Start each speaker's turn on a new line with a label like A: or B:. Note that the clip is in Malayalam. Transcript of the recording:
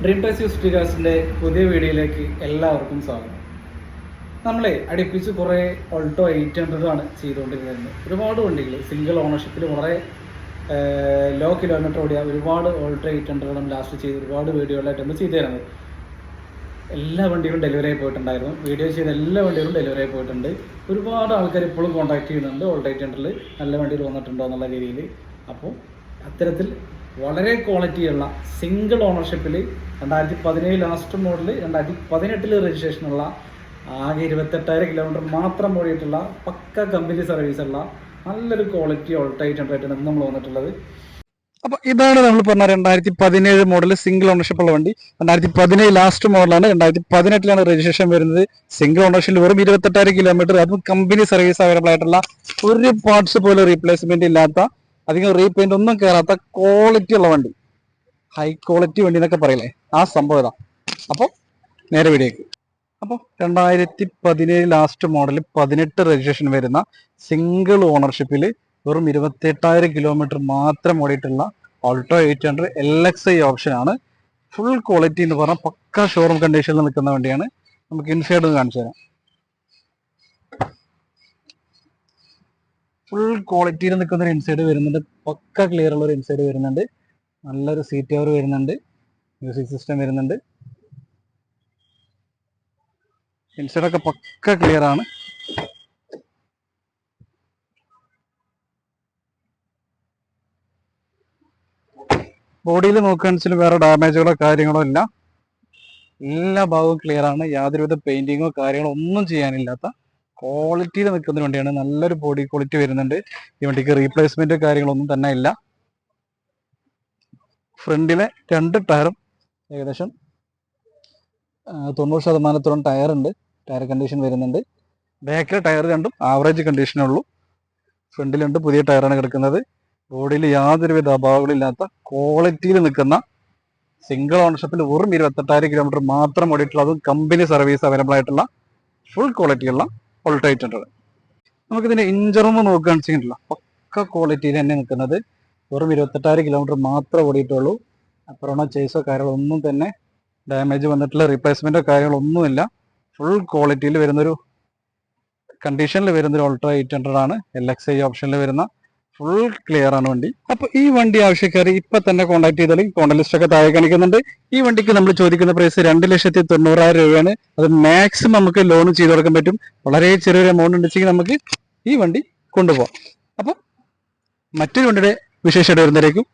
A: ഡ്രീം ടച്ച് യൂസ്ഡ് കാസിൻ്റെ പുതിയ വീഡിയോയിലേക്ക് എല്ലാവർക്കും സ്വാഗതം. നമ്മളെ അടുപ്പിച്ച് കുറേ ഓൾട്ടോ 800 ആണ് ചെയ്തുകൊണ്ടിരുന്നത്. ഒരുപാട് വണ്ടികൾ സിംഗിൾ ഓണർഷിപ്പിൽ വളരെ ലോ കിലോമീറ്റർ ഓടിയ ഒരുപാട് ഓൾട്ടോ 800 ലാസ്റ്റ് ചെയ്ത് ഒരുപാട് വീഡിയോകളായിട്ടാണ് ചെയ്തു തരുന്നത്. എല്ലാ വണ്ടികളും ഡെലിവറി ആയി പോയിട്ടുണ്ടായിരുന്നു. വീഡിയോ ചെയ്ത എല്ലാ വണ്ടികളും ഡെലിവറി ആയി പോയിട്ടുണ്ട്. ഒരുപാട് ആൾക്കാർ ഇപ്പോഴും കോൺടാക്ട് ചെയ്യുന്നുണ്ട് ഓൾട്ടോ 800 നല്ല വണ്ടികൾ വന്നിട്ടുണ്ടോ എന്നുള്ള രീതിയിൽ. അപ്പോൾ അത്തരത്തിൽ വളരെ ക്വാളിറ്റിയുള്ള സിംഗിൾ ഓണർഷിപ്പിൽ 2017 ലാസ്റ്റ് മോഡൽ 2018 രജിസ്ട്രേഷനുള്ള ആകെ 28,000 കിലോമീറ്റർ മാത്രം ഓടിയിട്ടുള്ള പക്ക കമ്പനി സർവീസുള്ള നല്ലൊരു ക്വാളിറ്റി ഓൾട്ടോ 800 നമ്മൾ വന്നിട്ടുള്ളത്.
B: അപ്പൊ ഇതാണ് നമ്മൾ പറഞ്ഞ 2017 മോഡൽ സിംഗിൾ ഓണർഷിപ്പ് ഉള്ള വണ്ടി. 2017 ലാസ്റ്റ് മോഡലാണ്. 2018 രജിസ്ട്രേഷൻ വരുന്നത്. സിംഗിൾ ഓണർഷിപ്പിൽ വെറും 28,000 കിലോമീറ്റർ, അതും കമ്പനി സർവീസ് അവൈലബിൾ ആയിട്ടുള്ള, ഒരു പാർട്സ് പോലും റീപ്ലേസ്മെന്റ് ഇല്ലാത്ത, അധികം റീപെയിന്റ് ഒന്നും കയറാത്ത ക്വാളിറ്റി ഉള്ള വണ്ടി, ഹൈ ക്വാളിറ്റി വണ്ടി എന്നൊക്കെ പറയില്ലേ, ആ സംഭവം ഇതാ. അപ്പോൾ നേരെ വീഡിയോക്ക്. അപ്പോൾ 2017 ലാസ്റ്റ് മോഡൽ 18 രജിസ്ട്രേഷൻ വരുന്ന സിംഗിൾ ഓണർഷിപ്പിൽ വെറും 28,000 കിലോമീറ്റർ മാത്രം ഓടിയിട്ടുള്ള ഓൾട്ടോ 800 LXI ഓപ്ഷനാണ്. ഫുൾ ക്വാളിറ്റി എന്ന് പറഞ്ഞാൽ പക്ക ഷോറൂം കണ്ടീഷനിൽ നിൽക്കുന്ന വണ്ടിയാണ്. നമുക്ക് ഇൻസൈഡ് ഒന്ന് കാണിച്ചു തരാം. ഫുൾ ക്വാളിറ്റിയിൽ നിൽക്കുന്ന ഒരു ഇൻസൈഡ് വരുന്നുണ്ട്. പക്ക ക്ലിയർ ഉള്ള ഒരു ഇൻസൈഡ് വരുന്നുണ്ട്. നല്ലൊരു സീറ്റ് കവർ വരുന്നുണ്ട്. മ്യൂസിക് സിസ്റ്റം വരുന്നുണ്ട്. ഇൻസൈഡൊക്കെ പക്ക ക്ലിയർ ആണ്. ബോഡിയിൽ നോക്കുകയാണെന്ന് വേറെ ഡാമേജുകളോ കാര്യങ്ങളോ ഇല്ല. എല്ലാ ഭാഗവും ക്ലിയർ ആണ്. യാതൊരുവിധ പെയിന്റിങ്ങോ കാര്യങ്ങളോ ഒന്നും ചെയ്യാനില്ലാത്ത ക്വാളിറ്റിയിൽ നിൽക്കുന്ന വണ്ടിയാണ്. നല്ലൊരു ബോഡി ക്വാളിറ്റി വരുന്നുണ്ട്. ഈ വണ്ടിക്ക് റീപ്ലേസ്മെന്റ് കാര്യങ്ങളൊന്നും തന്നെ ഇല്ല. ഫ്രണ്ടിലെ 2 ടയറും ഏകദേശം 90% ടയർ ഉണ്ട്. ടയർ കണ്ടീഷൻ വരുന്നുണ്ട്. ബാക്കിലെ ടയർ രണ്ടും ആവറേജ് കണ്ടീഷനേ ഉള്ളൂ. ഫ്രണ്ടിലുണ്ട് പുതിയ ടയറാണ് കിടക്കുന്നത്. ബോഡിയിൽ യാതൊരുവിധ അഭാവങ്ങളില്ലാത്ത ക്വാളിറ്റിയിൽ നിൽക്കുന്ന സിംഗിൾ ഓണർഷിപ്പിൽ വെറും 28,000 കിലോമീറ്റർ മാത്രം ഓടിയിട്ടുള്ള, അതും കമ്പനി സർവീസ് അവൈലബിൾ ആയിട്ടുള്ള ഫുൾ ക്വാളിറ്റിയുള്ള ഓൾട്ടോ 800. നമുക്കിതിന്റെ ഇഞ്ചർ റൂം നോക്കുകയാണെന്ന് വെച്ചിട്ടുള്ള പക്ക ക്വാളിറ്റിയിൽ തന്നെ നിൽക്കുന്നത്. വെറും 28,000 കിലോമീറ്റർ മാത്രമേ ഓടിയിട്ടുള്ളൂ. അപ്പുറമോ ചേസോ കാര്യങ്ങളോ ഒന്നും തന്നെ ഡാമേജ് വന്നിട്ടുള്ള റീപ്ലേസ്മെന്റോ കാര്യങ്ങളൊന്നുമില്ല. ഫുൾ ക്വാളിറ്റിയിൽ വരുന്നൊരു കണ്ടീഷനിൽ വരുന്നൊരു ഓൾട്ടോ 800 ആണ്. LXI ഓപ്ഷനിൽ വരുന്ന ഫുൾ ക്ലിയർ ആണ് വണ്ടി. അപ്പൊ ഈ വണ്ടി ആവശ്യക്കാർ ഇപ്പൊ തന്നെ കോൺടാക്ട് ചെയ്താൽ കോൺടാക്ട് ലിസ്റ്റ് ഒക്കെ താഴെ കാണിക്കുന്നുണ്ട്. ഈ വണ്ടിക്ക് നമ്മൾ ചോദിക്കുന്ന പ്രൈസ് 2,90,000 രൂപയാണ്. അത് മാക്സിമം നമുക്ക് ലോൺ ചെയ്ത് കൊടുക്കാൻ പറ്റും. വളരെ ചെറിയൊരു എമൗണ്ട് ഉണ്ടെങ്കിൽ നമുക്ക് ഈ വണ്ടി കൊണ്ടുപോകാം. അപ്പൊ മറ്റൊരു വണ്ടിയുടെ വിശേഷമായിട്ട് വരുന്നതായിരിക്കും.